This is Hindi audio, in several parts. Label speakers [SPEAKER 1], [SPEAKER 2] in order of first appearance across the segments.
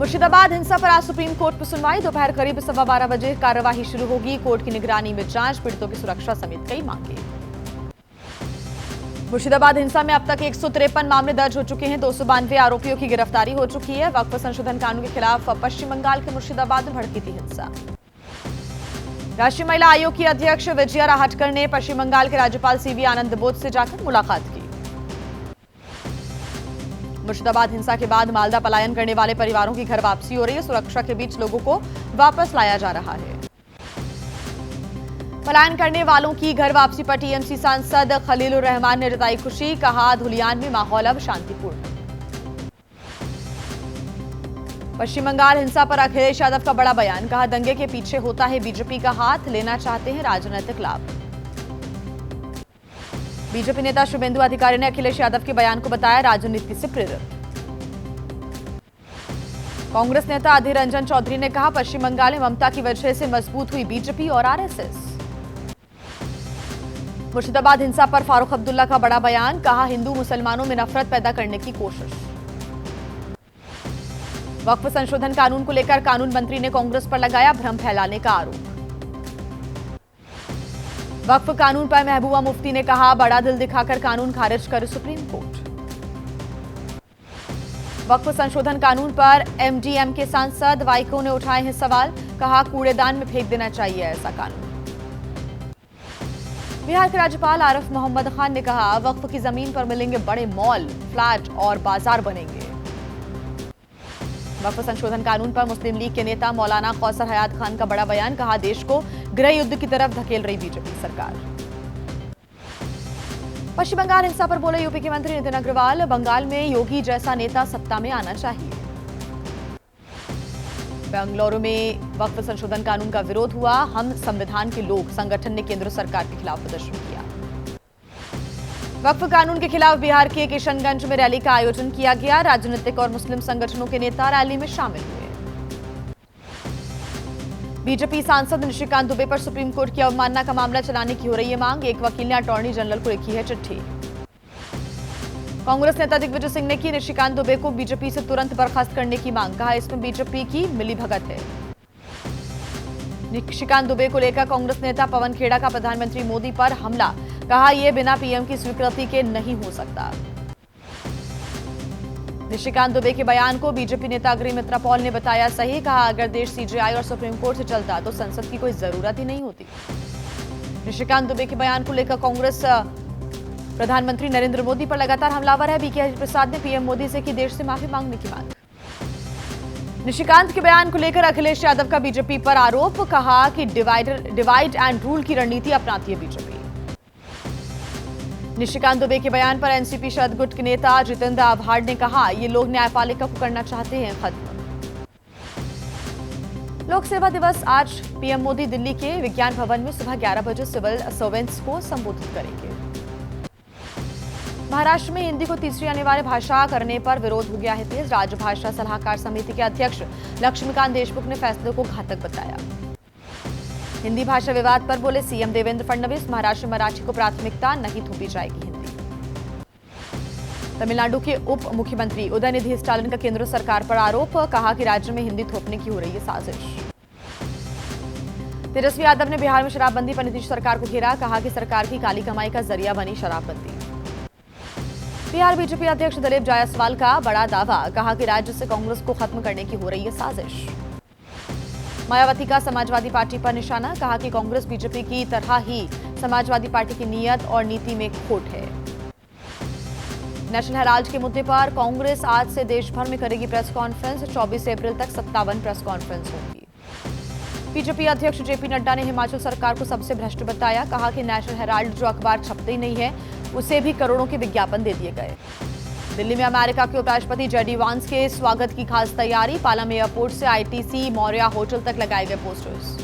[SPEAKER 1] मुर्शिदाबाद हिंसा पर आज सुप्रीम कोर्ट में सुनवाई। दोपहर करीब 12:15 बजे कार्यवाही शुरू होगी। कोर्ट की निगरानी में जांच, पीड़ितों की सुरक्षा समेत कई मांगे। मुर्शिदाबाद हिंसा में अब तक 153 मामले दर्ज हो चुके हैं। 292 आरोपियों की गिरफ्तारी हो चुकी है। वक्फ संशोधन कानून के खिलाफ पश्चिम बंगाल के मुर्शिदाबाद में भड़की थी हिंसा। राष्ट्रीय महिला आयोग की अध्यक्ष विजया राहटकर ने पश्चिम बंगाल के राज्यपाल सीवी आनंद बोस से जाकर मुलाकात की। मुर्शिदाबाद हिंसा के बाद मालदा पलायन करने वाले परिवारों की घर वापसी हो रही है। सुरक्षा के बीच लोगों को वापस लाया जा रहा है। पलायन करने वालों की घर वापसी पर टीएमसी सांसद खलीलुर रहमान ने जताई खुशी। कहा, धुलियान में माहौल अब शांतिपूर्ण। पश्चिम बंगाल हिंसा पर अखिलेश यादव का बड़ा बयान। कहा, दंगे के पीछे होता है बीजेपी का हाथ, लेना चाहते हैं राजनीतिक लाभ। बीजेपी नेता शुभेंदु अधिकारी ने अखिलेश यादव के बयान को बताया राजनीति से प्रेरित। कांग्रेस नेता अधीर रंजन चौधरी ने कहा, पश्चिम बंगाल में ममता की वजह से मजबूत हुई बीजेपी और आरएसएस। मुर्शिदाबाद हिंसा पर फारूक अब्दुल्ला का बड़ा बयान। कहा, हिंदू मुसलमानों में नफरत पैदा करने की कोशिश। वक्फ संशोधन कानून को लेकर कानून मंत्री ने कांग्रेस पर लगाया भ्रम फैलाने का आरोप। वक्फ कानून पर महबूबा मुफ्ती ने कहा, बड़ा दिल दिखाकर कानून खारिज करे सुप्रीम कोर्ट। वक्फ संशोधन कानून पर एमडीएम के सांसद वाइको ने उठाए हैं सवाल। कहा, कूड़ेदान में फेंक देना चाहिए ऐसा कानून। बिहार के राज्यपाल आरिफ मोहम्मद खान ने कहा, वक्फ की जमीन पर मिलेंगे बड़े मॉल, फ्लैट और बाजार बनेंगे। वक्फ संशोधन कानून पर मुस्लिम लीग के नेता मौलाना कौसर हयात खान का बड़ा बयान। कहा, देश को गृह युद्ध की तरफ धकेल रही बीजेपी सरकार। पश्चिम बंगाल हिंसा पर बोले यूपी के मंत्री नितिन अग्रवाल। बंगाल में योगी जैसा नेता सत्ता में आना चाहिए। बेंगलुरु में वक्फ संशोधन कानून का विरोध हुआ। हम संविधान के लोग संगठन ने केंद्र सरकार के खिलाफ प्रदर्शन किया। वक्फ कानून के खिलाफ बिहार के किशनगंज में रैली का आयोजन किया गया। राजनीतिक और मुस्लिम संगठनों के नेता रैली में शामिल हुए। बीजेपी सांसद निशिकांत दुबे पर सुप्रीम कोर्ट की अवमानना का मामला चलाने की हो रही है मांग। एक वकील ने अटॉर्नी जनरल को लिखी है चिट्ठी। कांग्रेस नेता दिग्विजय सिंह ने की निशिकांत दुबे को बीजेपी से तुरंत बर्खास्त करने की मांग। कहा, इसमें बीजेपी की मिलीभगत है। निशिकांत दुबे को लेकर कांग्रेस नेता पवन खेड़ा का प्रधानमंत्री मोदी पर हमला। कहा, यह बिना पीएम की स्वीकृति के नहीं हो सकता। निशिकांत दुबे के बयान को बीजेपी नेता अग्निमित्रा पॉल ने बताया सही। कहा, अगर देश सीजेआई और सुप्रीम कोर्ट से चलता तो संसद की कोई जरूरत ही नहीं होती। निशिकांत दुबे के बयान को लेकर कांग्रेस प्रधानमंत्री नरेंद्र मोदी पर लगातार हमलावर है। बीके हरिप्रसाद ने पीएम मोदी से की देश से माफी मांगने की मांग। निशिकांत के बयान को लेकर अखिलेश यादव का बीजेपी पर आरोप। कहा कि डिवाइड एंड रूल की रणनीति अपनाती है बीजेपी। निशिकांत दुबे के बयान पर एनसीपी शरद गुट के नेता जितेंद्र आव्हाड ने कहा, ये लोग न्यायपालिका को करना चाहते हैं खत्म। लोक सेवा दिवस आज पीएम मोदी दिल्ली के विज्ञान भवन में सुबह 11 बजे सिविल सर्वेंट्स को संबोधित करेंगे। महाराष्ट्र में हिंदी को तीसरी आने वाली भाषा करने पर विरोध हो गया है तेज। राजभाषा सलाहकार समिति के अध्यक्ष लक्ष्मीकांत देशमुख ने फैसले को घातक बताया। हिंदी भाषा विवाद पर बोले सीएम देवेंद्र फडणवीस, महाराष्ट्र में मराठी को प्राथमिकता नहीं थोपी जाएगी हिंदी। तमिलनाडु के उप मुख्यमंत्री उदयनिधि स्टालिन का केंद्र सरकार पर आरोप। कहा कि राज्य में हिंदी थोपने की हो रही है साजिश। तेजस्वी यादव ने बिहार में शराबबंदी पर नीतीश सरकार को घेरा। कहा कि सरकार की काली कमाई का जरिया बनी शराबबंदी। बिहार बीजेपी अध्यक्ष दिलीप जायसवाल का बड़ा दावा। कहा कि राज्य से कांग्रेस को खत्म करने की हो रही है साजिश। मायावती का समाजवादी पार्टी पर निशाना। कहा कि कांग्रेस बीजेपी की तरह ही समाजवादी पार्टी की नीयत और नीति में खोट है। नेशनल हेराल्ड के मुद्दे पर कांग्रेस आज से देश भर में करेगी प्रेस कॉन्फ्रेंस। 24 अप्रैल तक 57 प्रेस कॉन्फ्रेंस होंगी। बीजेपी अध्यक्ष जेपी नड्डा ने हिमाचल सरकार को सबसे भ्रष्ट बताया। कहा कि नेशनल हेराल्ड जो अखबार छपते ही नहीं है, उसे भी करोड़ों के विज्ञापन दे दिए गए। दिल्ली में अमेरिका के उपराष्ट्रपति जेडी वांस के स्वागत की खास तैयारी। पालम एयरपोर्ट से आईटीसी मौर्या होटल तक लगाए गए पोस्टर्स।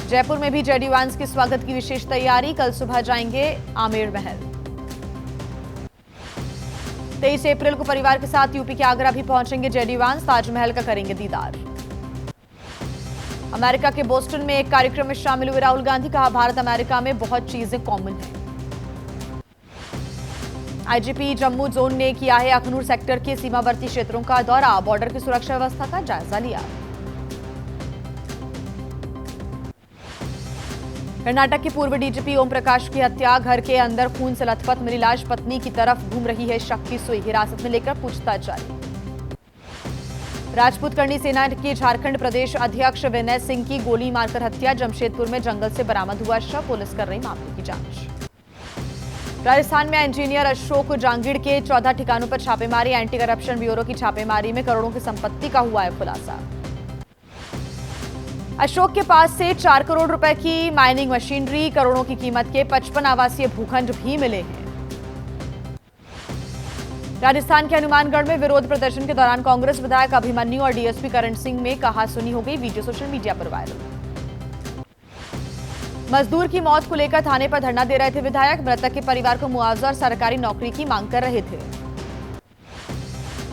[SPEAKER 1] जयपुर में भी जेडी वांस के स्वागत की विशेष तैयारी। कल सुबह जाएंगे आमेर महल। 23 अप्रैल को परिवार के साथ यूपी के आगरा भी पहुंचेंगे जेडी वांस। ताजमहल का करेंगे दीदार। अमेरिका के बोस्टन में एक कार्यक्रम में शामिल हुए राहुल गांधी। कहा, भारत अमेरिका में बहुत चीजें कॉमन है। आईजीपी जम्मू जोन ने किया है अखनूर सेक्टर के सीमावर्ती क्षेत्रों का दौरा, बॉर्डर की सुरक्षा व्यवस्था का जायजा लिया। कर्नाटक के पूर्व डीजीपी ओम प्रकाश की हत्या, घर के अंदर खून से लथपथ मिली लाश, पत्नी की तरफ घूम रही है शक की सुई, हिरासत में लेकर पूछताछ जारी। राजपूत करनी सेना के झारखंड प्रदेश अध्यक्ष विनय सिंह की गोली मारकर हत्या, जमशेदपुर में जंगल से बरामद हुआ शव, पुलिस कर रही मामले की जांच। राजस्थान में इंजीनियर अशोक जांगीड़ के 14 ठिकानों पर छापेमारी, एंटी करप्शन ब्यूरो की छापेमारी में करोड़ों की संपत्ति का हुआ है खुलासा। अशोक के पास से 4 करोड़ रुपए की माइनिंग मशीनरी, करोड़ों की कीमत के 55 आवासीय भूखंड भी मिले हैं। राजस्थान के हनुमानगढ़ में विरोध प्रदर्शन के दौरान कांग्रेस विधायक अभिमन्यु और डीएसपी करण सिंह में कहासुनी हो गई, वीडियो सोशल मीडिया पर वायरल। मजदूर की मौत को लेकर थाने पर धरना दे रहे थे विधायक, मृतक के परिवार को मुआवजा और सरकारी नौकरी की मांग कर रहे थे।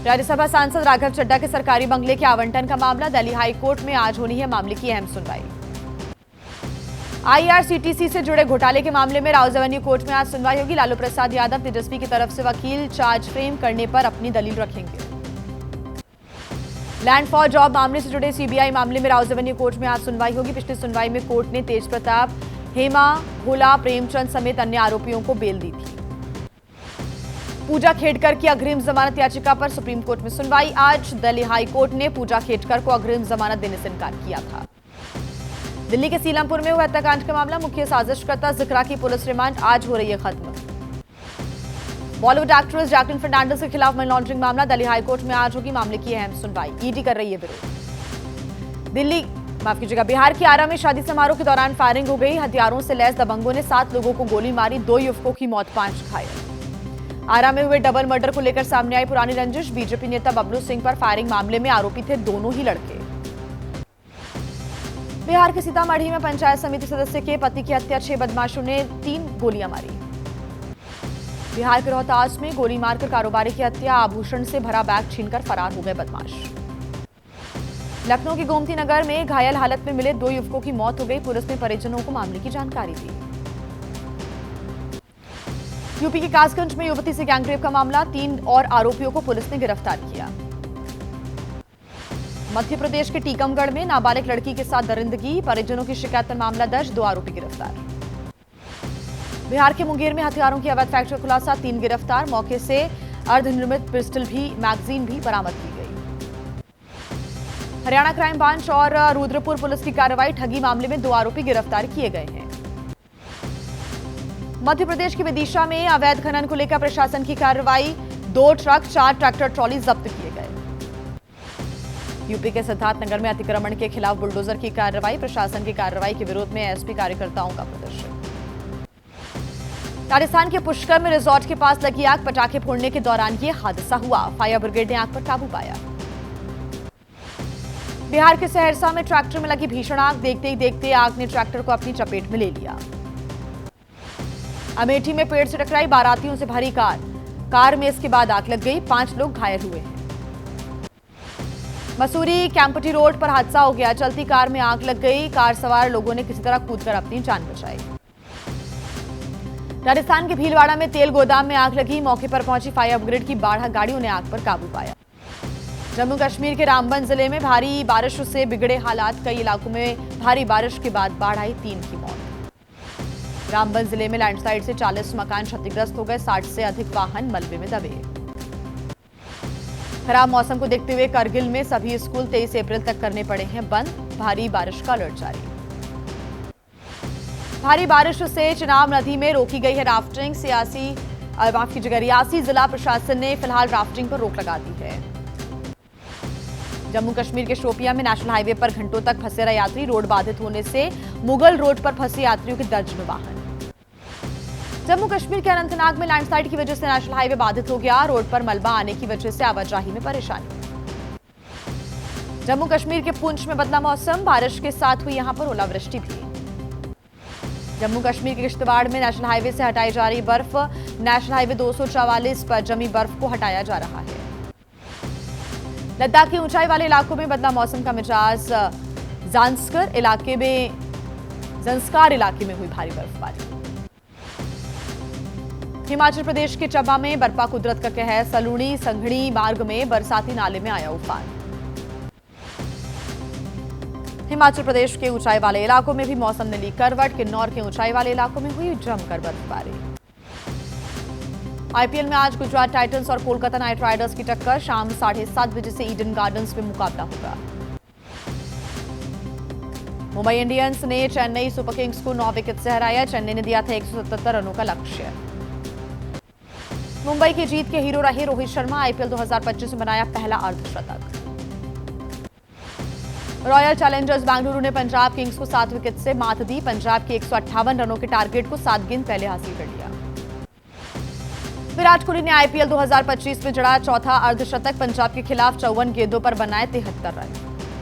[SPEAKER 1] राज्यसभा सांसद राघव चड्ढा के सरकारी बंगले के आवंटन का मामला, दिल्ली हाईकोर्ट में आज होनी है मामले की अहम सुनवाई। आईआरसीटीसी से जुड़े घोटाले के मामले में राउज एवेन्यू कोर्ट में आज सुनवाई होगी। लालू प्रसाद यादव तेजस्वी की तरफ से वकील चार्ज फ्रेम करने पर अपनी दलील रखेंगे। लैंड फॉर जॉब मामले से जुड़े सीबीआई मामले में राउज एवेन्यू कोर्ट में आज सुनवाई होगी। पिछली सुनवाई में कोर्ट ने तेज प्रताप, हेमा, भोला, प्रेमचंद समेत अन्य आरोपियों को बेल दी थी। पूजा खेडकर की अग्रिम जमानत याचिका पर सुप्रीम कोर्ट में सुनवाई आज, दिल्ली हाई कोर्ट ने पूजा खेडकर को अग्रिम जमानत देने से इनकार किया था। दिल्ली के सीलमपुर में हुए हत्याकांड का मामला, मुख्य साजिशकर्ता जिक्रा की पुलिस रिमांड आज हो रही है खत्म। बॉलीवुड एक्ट्रेस जैकलिन फर्नांडिस के खिलाफ मनी लॉन्ड्रिंग मामला, दिल्ली हाईकोर्ट में आज होगी मामले की अहम सुनवाई, ईडी कर रही है विरोध। बिहार के आरा में शादी समारोह के दौरान फायरिंग हो गई, हथियारों से लैस दबंगों ने 7 लोगों को गोली मारी, 2 युवकों की मौत, 5 घायल। आरा में हुए डबल मर्डर को लेकर सामने आई पुरानी रंजिश, बीजेपी नेता बबलू सिंह पर फायरिंग मामले में आरोपी थे दोनों ही लड़के। बिहार के सीतामढ़ी में पंचायत समिति सदस्य के पति की हत्या, 6 बदमाशों ने 3 गोलियां मारी। बिहार के रोहतास में गोली मारकर कारोबारी की हत्या, आभूषण से भरा बैग छीनकर फरार हो गए बदमाश। लखनऊ के गोमती नगर में घायल हालत में मिले 2 युवकों की मौत हो गई, पुलिस ने परिजनों को मामले की जानकारी दी। यूपी के कासगंज में युवती से गैंगरेप का मामला, 3 और आरोपियों को पुलिस ने गिरफ्तार किया। मध्य प्रदेश के टीकमगढ़ में नाबालिग लड़की के साथ दरिंदगी, परिजनों की शिकायत पर मामला दर्ज, 2 आरोपी गिरफ्तार। बिहार के मुंगेर में हथियारों की अवैध फैक्ट्री का खुलासा, 3 गिरफ्तार, मौके से अर्धनिर्मित पिस्टल भी, मैगजीन भी बरामद की गई। हरियाणा क्राइम ब्रांच और रुद्रपुर पुलिस की कार्रवाई, ठगी मामले में 2 आरोपी गिरफ्तार किए गए हैं। मध्य प्रदेश के विदिशा में अवैध खनन को लेकर प्रशासन की कार्रवाई, 2 ट्रक, 4 ट्रैक्टर ट्रॉली जब्त किए गए। यूपी के सिद्धार्थनगर में अतिक्रमण के खिलाफ बुलडोजर की कार्रवाई, प्रशासन की कार्रवाई के विरोध में एसपी कार्यकर्ताओं का प्रदर्शन। राजस्थान के पुष्कर में रिजॉर्ट के पास लगी आग, पटाखे फोड़ने के दौरान यह हादसा हुआ, फायर ब्रिगेड ने आग पर काबू पाया। बिहार के सहरसा में ट्रैक्टर में लगी भीषण आग, देखते ही देखते आग ने ट्रैक्टर को अपनी चपेट में ले लिया। अमेठी में पेड़ से टकराई बारातियों से भरी कार में इसके बाद आग लग गई, 5 लोग घायल हुए हैं। मसूरी कैंपटी रोड पर हादसा हो गया, चलती कार में आग लग गई, कार सवार लोगों ने किसी तरह कूदकर अपनी जान बचाई। राजस्थान के भीलवाड़ा में तेल गोदाम में आग लगी, मौके पर पहुंची फायर ब्रिगेड की 12 गाड़ियों ने आग पर काबू पाया। जम्मू कश्मीर के रामबन जिले में भारी बारिश से बिगड़े हालात, कई इलाकों में भारी बारिश के बाद बाढ़ आई, 3 की मौत। रामबन जिले में लैंडस्लाइड से 40 मकान क्षतिग्रस्त हो गए, 60 से अधिक वाहन मलबे में दबे। खराब मौसम को देखते हुए करगिल में सभी स्कूल 23 अप्रैल तक करने पड़े हैं बंद, भारी बारिश का अलर्ट जारी। भारी बारिश से चिनाब नदी में रोकी गई है राफ्टिंग, रियासी जिला प्रशासन ने फिलहाल राफ्टिंग पर रोक लगा दी है। जम्मू कश्मीर के शोपियां में नेशनल हाईवे पर घंटों तक फंसे रहे यात्री, रोड बाधित होने से मुगल रोड पर फंसे यात्रियों के दर्जनों वाहन। जम्मू कश्मीर के अनंतनाग में लैंडस्लाइड की वजह से नेशनल हाईवे बाधित हो गया, रोड पर मलबा आने की वजह से आवाजाही में परेशानी। जम्मू कश्मीर के पुंछ में बदला मौसम, बारिश के साथ हुई यहां पर ओलावृष्टि भी। जम्मू कश्मीर के किश्तवाड़ में नेशनल हाईवे से हटाई जा रही बर्फ, नेशनल हाईवे 244 पर जमी बर्फ को हटाया जा रहा है। लद्दाख के ऊंचाई वाले इलाकों में बदला मौसम का मिजाज, ज़ंस्कार इलाके में हुई भारी बर्फबारी। हिमाचल प्रदेश के चंबा में बरपा कुदरत का कहर, सलूणी संघड़ी मार्ग में बरसाती नाले में आया उफान। हिमाचल प्रदेश के ऊंचाई वाले इलाकों में भी मौसम ने ली करवट, किन्नौर के ऊंचाई वाले इलाकों में हुई जमकर बर्फबारी। आईपीएल में आज गुजरात टाइटंस और कोलकाता नाइट राइडर्स की टक्कर, शाम 7:30 बजे से ईडन गार्डन्स में मुकाबला होगा। मुंबई इंडियंस ने चेन्नई सुपर किंग्स को 9 विकेट से हराया, चेन्नई ने दिया था 177 रनों का लक्ष्य। मुंबई की जीत के हीरो रहे रोहित शर्मा, आईपीएल 2025 में बनाया पहला अर्धशतक। रॉयल चैलेंजर्स बेंगलुरु ने पंजाब किंग्स को 7 विकेट से मात दी, पंजाब के 158 रनों के टारगेट को 7 गेंद पहले हासिल कर लिया। विराट कोहली ने आईपीएल 2025 में जड़ा चौथा अर्धशतक, पंजाब के खिलाफ 54 गेंदों पर बनाए 73 रन।